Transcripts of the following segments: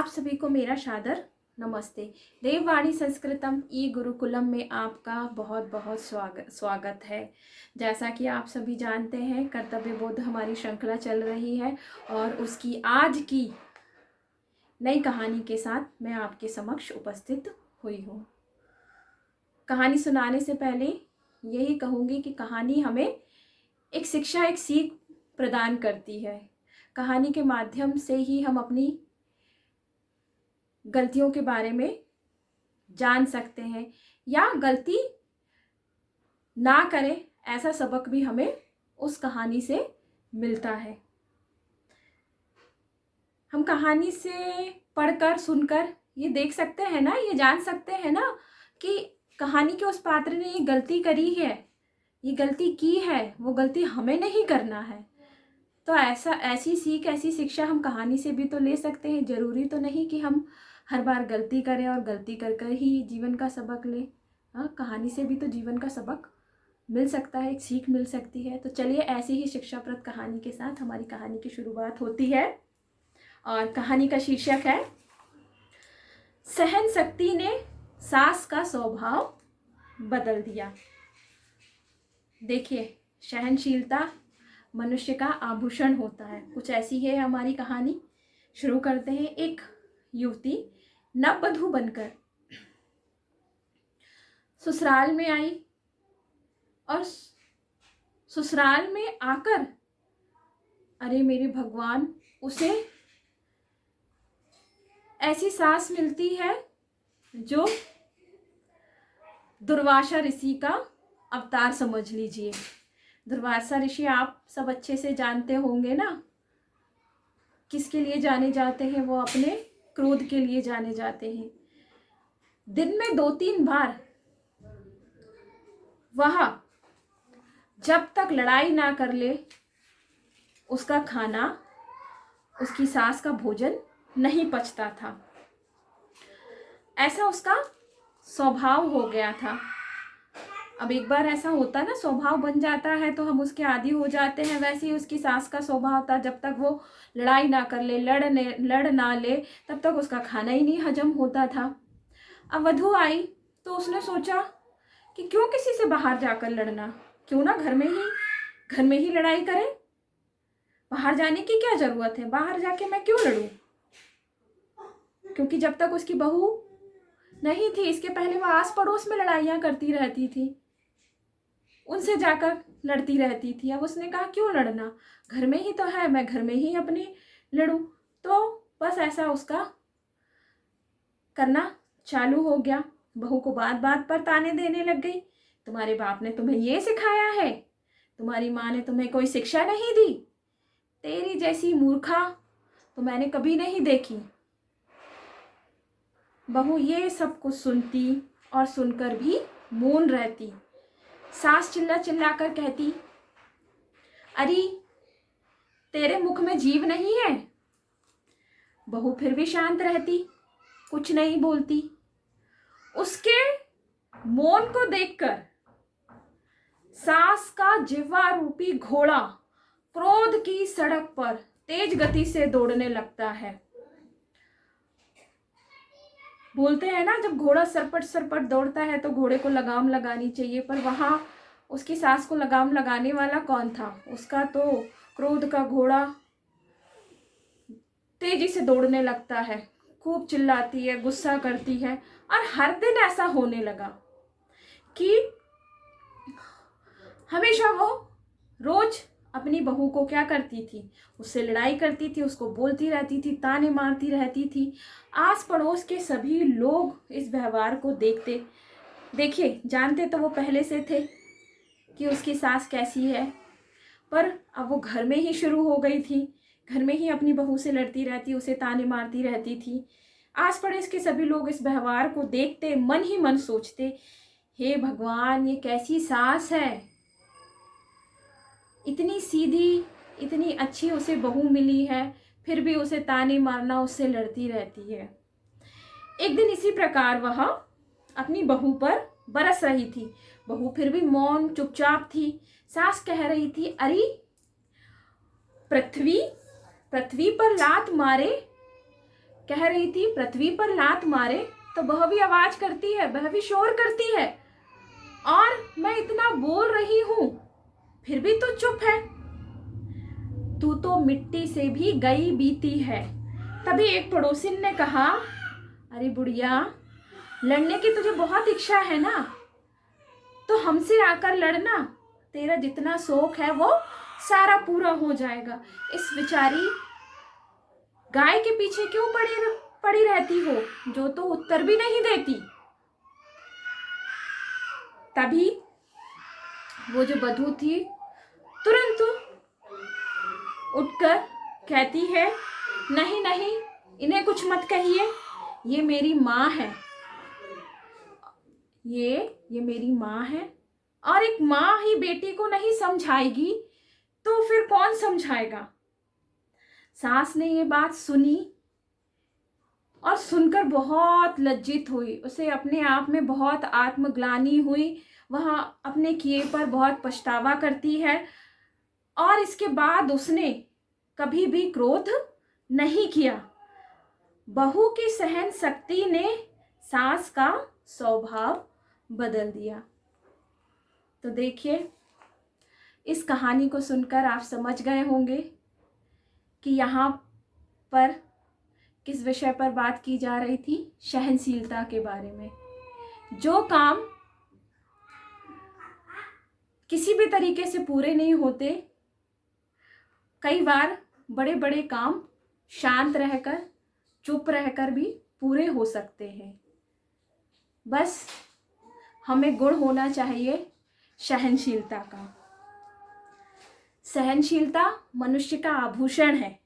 आप सभी को मेरा सादर नमस्ते। देववाणी संस्कृतम ई गुरुकुलम में आपका बहुत बहुत स्वागत है। जैसा कि आप सभी जानते हैं, कर्तव्य बोध हमारी श्रृंखला चल रही है और उसकी आज की नई कहानी के साथ मैं आपके समक्ष उपस्थित हुई हूँ। कहानी सुनाने से पहले यही कहूँगी कि कहानी हमें एक शिक्षा, एक सीख प्रदान करती है। कहानी के माध्यम से ही हम अपनी गलतियों के बारे में जान सकते हैं या गलती ना करें, ऐसा सबक भी हमें उस कहानी से मिलता है। हम कहानी से पढ़कर, सुनकर ये देख सकते हैं ना, ये जान सकते हैं ना कि कहानी के उस पात्र ने ये गलती करी है, ये गलती की है, वो गलती हमें नहीं करना है। तो ऐसी सीख, ऐसी शिक्षा हम कहानी से भी तो ले सकते हैं। जरूरी तो नहीं कि हम हर बार गलती करें और गलती कर कर ही जीवन का सबक लें। हाँ, कहानी से भी तो जीवन का सबक मिल सकता है, एक सीख मिल सकती है। तो चलिए, ऐसी ही शिक्षाप्रद कहानी के साथ हमारी कहानी की शुरुआत होती है और कहानी का शीर्षक है सहन शक्ति ने सास का स्वभाव बदल दिया। देखिए, सहनशीलता मनुष्य का आभूषण होता है। कुछ ऐसी है हमारी कहानी। शुरू करते हैं। एक युवती नववधू बनकर ससुराल में आई और ससुराल में आकर, अरे मेरे भगवान, उसे ऐसी सास मिलती है जो दुर्वासा ऋषि का अवतार समझ लीजिए। दुर्वासा ऋषि आप सब अच्छे से जानते होंगे ना, किसके लिए जाने जाते हैं? वो अपने क्रोध के लिए जाने जाते हैं। दिन में 2-3 बार वह जब तक लड़ाई ना कर ले, उसका खाना, उसकी सास का भोजन नहीं पचता था। ऐसा उसका स्वभाव हो गया था। अब एक बार ऐसा होता ना, स्वभाव बन जाता है तो हम उसके आदी हो जाते हैं। वैसे ही उसकी सास का स्वभाव था, जब तक वो लड़ाई ना कर ले, लड़ ना ले, तब तक उसका खाना ही नहीं हजम होता था। अब वधू आई तो उसने सोचा कि क्यों किसी से बाहर जाकर लड़ना, क्यों ना घर में ही लड़ाई करें। बाहर जाने की क्या जरूरत है, बाहर जाके मैं क्यों लड़ूं? क्योंकि जब तक उसकी बहू नहीं थी, इसके पहले वो आस पड़ोस में लड़ाइयाँ करती रहती थी, उनसे जाकर लड़ती रहती थी। अब उसने कहा क्यों लड़ना, घर में ही तो है, मैं घर में ही अपने लड़ूं। तो बस ऐसा उसका करना चालू हो गया। बहू को बात बात पर ताने देने लग गई। तुम्हारे बाप ने तुम्हें ये सिखाया है, तुम्हारी माँ ने तुम्हें कोई शिक्षा नहीं दी, तेरी जैसी मूर्खा तो मैंने कभी नहीं देखी। बहू ये सब कुछ सुनती और सुनकर भी मौन रहती। सास चिल्ला चिल्ला कर कहती, अरे तेरे मुख में जीभ नहीं है। बहू फिर भी शांत रहती, कुछ नहीं बोलती। उसके मौन को देखकर सास का जिह्वा रूपी घोड़ा क्रोध की सड़क पर तेज गति से दौड़ने लगता है। बोलते हैं ना, जब घोड़ा सरपट सरपट दौड़ता है तो घोड़े को लगाम लगानी चाहिए, पर वहां उसकी सास को लगाम लगाने वाला कौन था? उसका तो क्रोध का घोड़ा तेजी से दौड़ने लगता है, खूब चिल्लाती है, गुस्सा करती है। और हर दिन ऐसा होने लगा कि हमेशा वो रोज अपनी बहू को क्या करती थी, उससे लड़ाई करती थी, उसको बोलती रहती थी, ताने मारती रहती थी। आस पड़ोस के सभी लोग इस व्यवहार को देखिए जानते तो वो पहले से थे कि उसकी सास कैसी है, पर अब वो घर में ही शुरू हो गई थी। घर में ही अपनी बहू से लड़ती रहती, उसे ताने मारती रहती थी। आस पड़ोस के सभी लोग इस व्यवहार को देखते मन ही मन सोचते, हे भगवान, ये कैसी सास है, इतनी सीधी, इतनी अच्छी उसे बहू मिली है, फिर भी उसे ताने मारना, उससे लड़ती रहती है। एक दिन इसी प्रकार वह अपनी बहू पर बरस रही थी। बहू फिर भी मौन चुपचाप थी। सास कह रही थी, अरे पृथ्वी पर लात मारे कह रही थी पृथ्वी पर लात मारे तो वह भी आवाज करती है, वह भी शोर करती है, और मैं इतना बोल रही हूं फिर भी तू चुप है। तू तो मिट्टी से भी गई बीती है। तभी एक पड़ोसिन ने कहा, अरे बुढ़िया, लड़ने की तुझे बहुत इच्छा है ना, तो हमसे आकर लड़ना, तेरा जितना शौक है वो सारा पूरा हो जाएगा। इस बेचारी गाय के पीछे क्यों पड़ी रहती हो, जो तो उत्तर भी नहीं देती। तभी वो जो बधू थी तुरंत उठकर कहती है, नहीं नहीं, इन्हें कुछ मत कहिए, ये मेरी माँ है, ये मेरी माँ है, और एक माँ ही बेटी को नहीं समझाएगी तो फिर कौन समझाएगा। सास ने ये बात सुनी और सुनकर बहुत लज्जित हुई, उसे अपने आप में बहुत आत्मग्लानि हुई, वह अपने किए पर बहुत पछतावा करती है, और इसके बाद उसने कभी भी क्रोध नहीं किया। बहू की सहन शक्ति ने सास का स्वभाव बदल दिया। तो देखिए, इस कहानी को सुनकर आप समझ गए होंगे कि यहाँ पर किस विषय पर बात की जा रही थी, सहनशीलता के बारे में। जो काम किसी भी तरीके से पूरे नहीं होते, कई बार बड़े बड़े काम शांत रहकर, चुप रहकर भी पूरे हो सकते हैं। बस हमें गुण होना चाहिए सहनशीलता का। सहनशीलता मनुष्य का आभूषण है।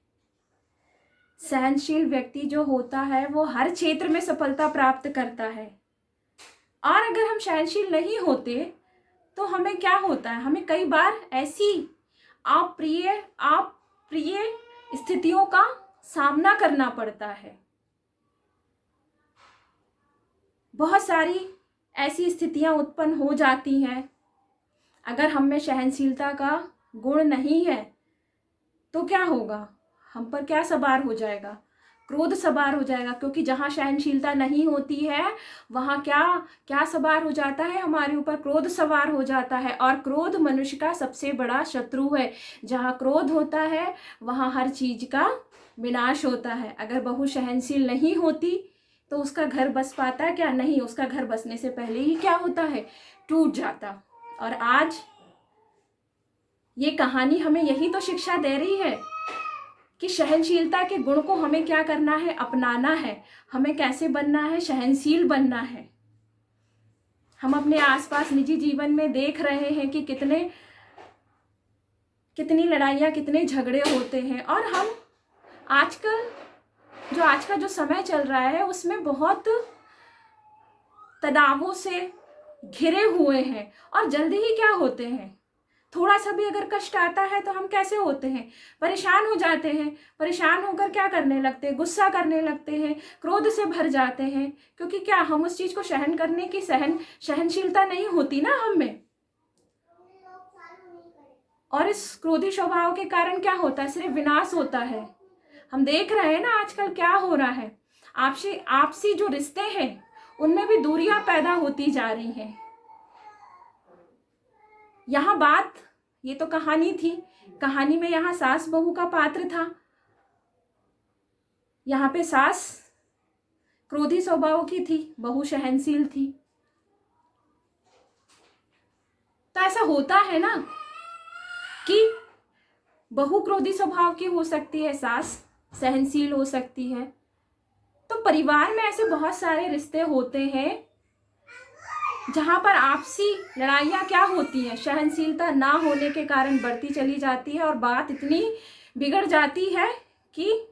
सहनशील व्यक्ति जो होता है वो हर क्षेत्र में सफलता प्राप्त करता है। और अगर हम सहनशील नहीं होते तो हमें क्या होता है, हमें कई बार ऐसी अप्रिय स्थितियों का सामना करना पड़ता है। बहुत सारी ऐसी स्थितियां उत्पन्न हो जाती हैं। अगर हम में सहनशीलता का गुण नहीं है तो क्या होगा, हम पर क्या सवार हो जाएगा, क्रोध सवार हो जाएगा। क्योंकि जहाँ सहनशीलता नहीं होती है वहाँ क्या क्या सवार हो जाता है, हमारे ऊपर क्रोध सवार हो जाता है। और क्रोध मनुष्य का सबसे बड़ा शत्रु है। जहाँ क्रोध होता है वहाँ हर चीज का विनाश होता है। अगर बहू सहनशील नहीं होती तो उसका घर बस पाता क्या, नहीं, उसका घर बसने से पहले ही क्या होता है, टूट जाता। और आज ये कहानी हमें यही तो शिक्षा दे रही है कि सहनशीलता के गुण को हमें क्या करना है, अपनाना है। हमें कैसे बनना है, सहनशील बनना है। हम अपने आसपास निजी जीवन में देख रहे हैं कि कितनी लड़ाइयाँ, कितने झगड़े होते हैं। और हम आज का जो समय चल रहा है उसमें बहुत तनावों से घिरे हुए हैं। और जल्दी ही क्या होते हैं, थोड़ा सा भी अगर कष्ट आता है तो हम कैसे होते हैं, परेशान हो जाते हैं। परेशान होकर क्या करने लगते हैं, गुस्सा करने लगते हैं, क्रोध से भर जाते हैं। क्योंकि क्या हम उस चीज को सहन करने की सहनशीलता नहीं होती ना हम में। और इस क्रोधी स्वभाव के कारण क्या होता है, सिर्फ विनाश होता है। हम देख रहे हैं ना आजकल क्या हो रहा है, आपसी जो रिश्ते हैं उनमें भी दूरियां पैदा होती जा रही हैं। यहाँ बात, ये तो कहानी थी, कहानी में यहाँ सास बहू का पात्र था। यहाँ पे सास क्रोधी स्वभाव की थी, बहू सहनशील थी। तो ऐसा होता है ना कि बहू क्रोधी स्वभाव की हो सकती है, सास सहनशील हो सकती है। तो परिवार में ऐसे बहुत सारे रिश्ते होते हैं जहां पर आपसी लड़ाइयाँ क्या होती हैं, सहनशीलता ना होने के कारण बढ़ती चली जाती है। और बात इतनी बिगड़ जाती है कि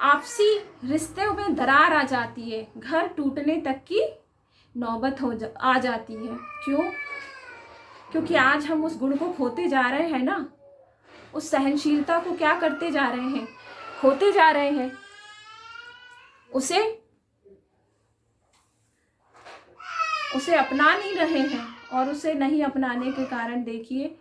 आपसी रिश्ते में दरार आ जाती है, घर टूटने तक की नौबत आ जाती है। क्यों? क्योंकि आज हम उस गुण को खोते जा रहे हैं ना, उस सहनशीलता को क्या करते जा रहे हैं, खोते जा रहे हैं। उसे अपना नहीं रहे हैं। और उसे नहीं अपनाने के कारण देखिए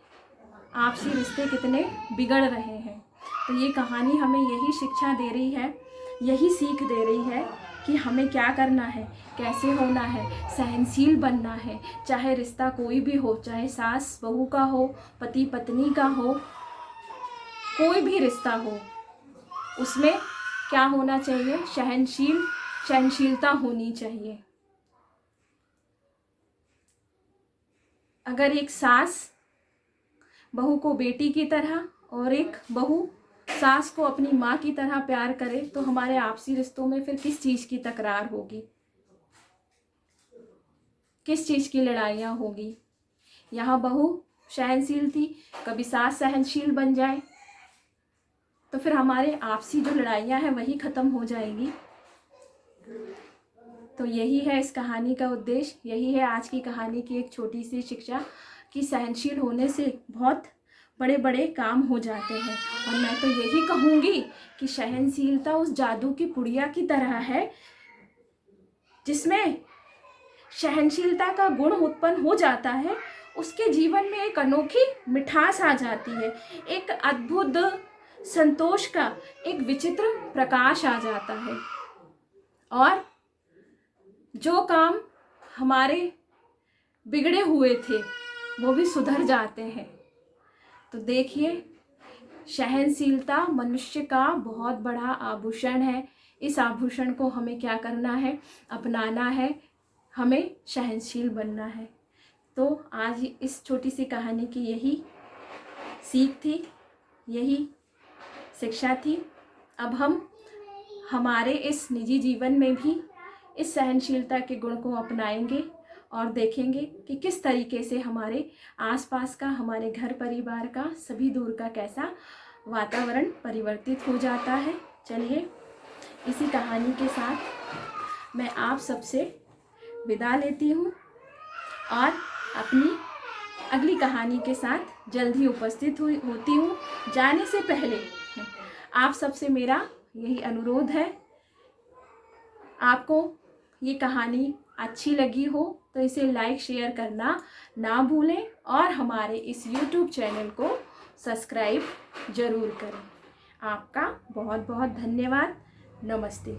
आपसी रिश्ते कितने बिगड़ रहे हैं। तो ये कहानी हमें यही शिक्षा दे रही है, यही सीख दे रही है कि हमें क्या करना है, कैसे होना है, सहनशील बनना है। चाहे रिश्ता कोई भी हो, चाहे सास बहू का हो, पति पत्नी का हो, कोई भी रिश्ता हो, उसमें क्या होना चाहिए, सहनशीलता होनी चाहिए। अगर एक सास बहू को बेटी की तरह और एक बहू सास को अपनी माँ की तरह प्यार करे, तो हमारे आपसी रिश्तों में फिर किस चीज़ की तकरार होगी, किस चीज़ की लड़ाइयाँ होगी। यहाँ बहू सहनशील थी, कभी सास सहनशील बन जाए तो फिर हमारे आपसी जो लड़ाइयाँ हैं वही ख़त्म हो जाएगी। तो यही है इस कहानी का उद्देश्य, यही है आज की कहानी की एक छोटी सी शिक्षा कि सहनशील होने से बहुत बड़े बड़े काम हो जाते हैं। और मैं तो यही कहूँगी कि सहनशीलता उस जादू की पुड़िया की तरह है जिसमें सहनशीलता का गुण उत्पन्न हो जाता है, उसके जीवन में एक अनोखी मिठास आ जाती है, एक अद्भुत संतोष का एक विचित्र प्रकाश आ जाता है, और जो काम हमारे बिगड़े हुए थे वो भी सुधर जाते हैं। तो देखिए, सहनशीलता मनुष्य का बहुत बड़ा आभूषण है। इस आभूषण को हमें क्या करना है, अपनाना है, हमें सहनशील बनना है। तो आज इस छोटी सी कहानी की यही सीख थी, यही शिक्षा थी। अब हम हमारे इस निजी जीवन में भी इस सहनशीलता के गुण को अपनाएंगे और देखेंगे कि किस तरीके से हमारे आसपास का, हमारे घर परिवार का, सभी दूर का कैसा वातावरण परिवर्तित हो जाता है। चलिए, इसी कहानी के साथ मैं आप सबसे विदा लेती हूँ और अपनी अगली कहानी के साथ जल्द ही उपस्थित होती हूँ। जाने से पहले आप सबसे मेरा यही अनुरोध है, आपको ये कहानी अच्छी लगी हो तो इसे लाइक शेयर करना ना भूलें और हमारे इस YouTube चैनल को सब्सक्राइब ज़रूर करें। आपका बहुत बहुत धन्यवाद। नमस्ते।